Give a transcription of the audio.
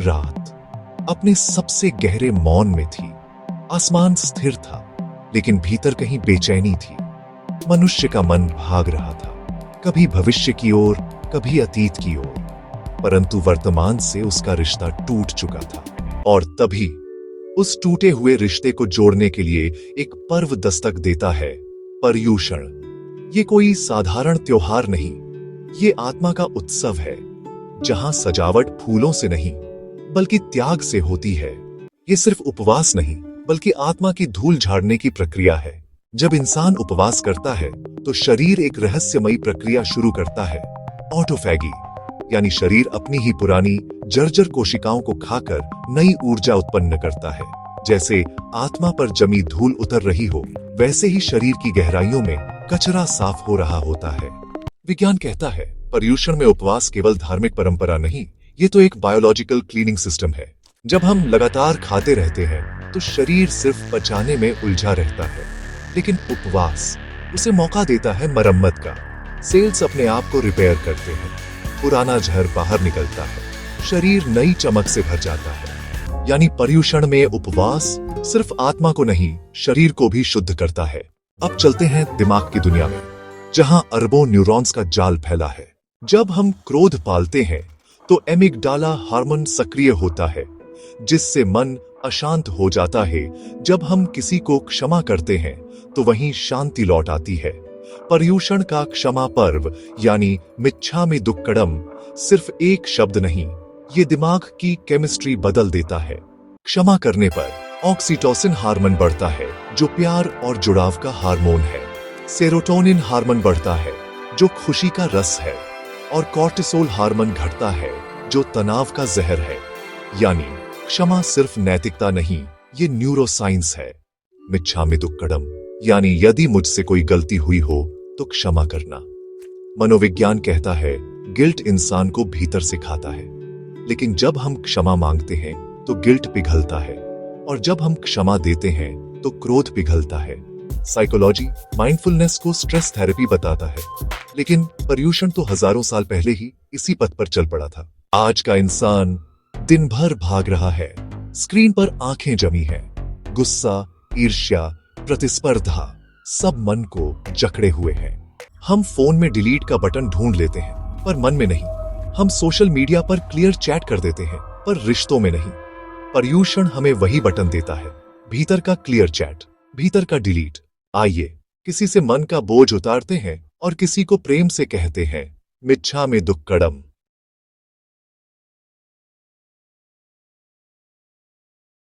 रात अपने सबसे गहरे मौन में थी। आसमान स्थिर था, लेकिन भीतर कहीं बेचैनी थी। मनुष्य का मन भाग रहा था, कभी भविष्य की ओर, कभी अतीत की ओर, परंतु वर्तमान से उसका रिश्ता टूट चुका था। और तभी उस टूटे हुए रिश्ते को जोड़ने के लिए एक पर्व दस्तक देता है, पर्युषण। ये कोई साधारण त्योहार नहीं, ये आत्मा का उत्सव है, जहां सजावट फूलों से नहीं बल्कि त्याग से होती है। ये सिर्फ उपवास नहीं, बल्कि आत्मा की धूल झाड़ने की प्रक्रिया है। जब इंसान उपवास करता है तो शरीर एक रहस्यमयी प्रक्रिया शुरू करता है, ऑटोफैगी, यानी शरीर अपनी ही पुरानी जर्जर कोशिकाओं को खाकर नई ऊर्जा उत्पन्न करता है। जैसे आत्मा पर जमी धूल उतर रही हो, वैसे ही शरीर की गहराइयों में कचरा साफ हो रहा होता है। विज्ञान कहता है, पर्युषण में उपवास केवल धार्मिक परंपरा नहीं, ये तो एक बायोलॉजिकल क्लीनिंग सिस्टम है। जब हम लगातार खाते रहते हैं तो शरीर सिर्फ पचाने में उलझा रहता है, लेकिन उपवास उसे मौका देता है मरम्मत का। सेल्स अपने आप को रिपेयर करते हैं, पुराना जहर बाहर निकलता है, शरीर नई चमक से भर जाता है। यानी पर्युषण में उपवास सिर्फ आत्मा को नहीं, शरीर को भी शुद्ध करता है। अब चलते हैं दिमाग की दुनिया में, जहां अरबों न्यूरॉन्स का जाल फैला है। जब हम क्रोध पालते हैं तो एमिगडाला हार्मोन सक्रिय होता है, जिससे मन अशांत हो जाता है। जब हम किसी को क्षमा करते हैं तो वहीं शांति लौट आती है। पर्युषण का क्षमा पर्व यानी मिच्छामि दुक्कडम सिर्फ एक शब्द नहीं, ये दिमाग की केमिस्ट्री बदल देता है। क्षमा करने पर ऑक्सीटोसिन हार्मोन बढ़ता है, जो प्यार और जुड़ाव का हार्मोन है। सेरोटोनिन हार्मोन बढ़ता है, जो खुशी का रस है, और कॉर्टिसोल हार्मोन घटता है, जो तनाव का जहर है। यानी क्षमा सिर्फ नैतिकता नहीं, ये न्यूरोसाइंस है। मिच्छामि दुक्कडम यानी यदि मुझसे कोई गलती हुई हो तो क्षमा करना। मनोविज्ञान कहता है, गिल्ट इंसान को भीतर से खाता है, लेकिन जब हम क्षमा मांगते हैं तो गिल्ट पिघलता है, और जब हम क्षमा देते हैं तो क्रोध पिघलता है। साइकोलॉजी माइंडफुलनेस को स्ट्रेस थेरेपी बताता है, लेकिन पर्युषण तो हजारों साल पहले ही इसी पथ पर चल पड़ा था। आज का इंसान दिन भर भाग रहा है, स्क्रीन पर आंखें जमी हैं, गुस्सा, ईर्ष्या, प्रतिस्पर्धा सब मन को जकड़े हुए हैं। हम फोन में डिलीट का बटन ढूंढ लेते हैं, पर मन में नहीं। हम सोशल मीडिया पर क्लियर चैट कर देते हैं, पर रिश्तों में नहीं। पर्युषण हमें वही बटन देता है, भीतर का क्लियर चैट, भीतर का डिलीट। आइए किसी से मन का बोझ उतारते हैं और किसी को प्रेम से कहते हैं, मिच्छामि दुक्कडम।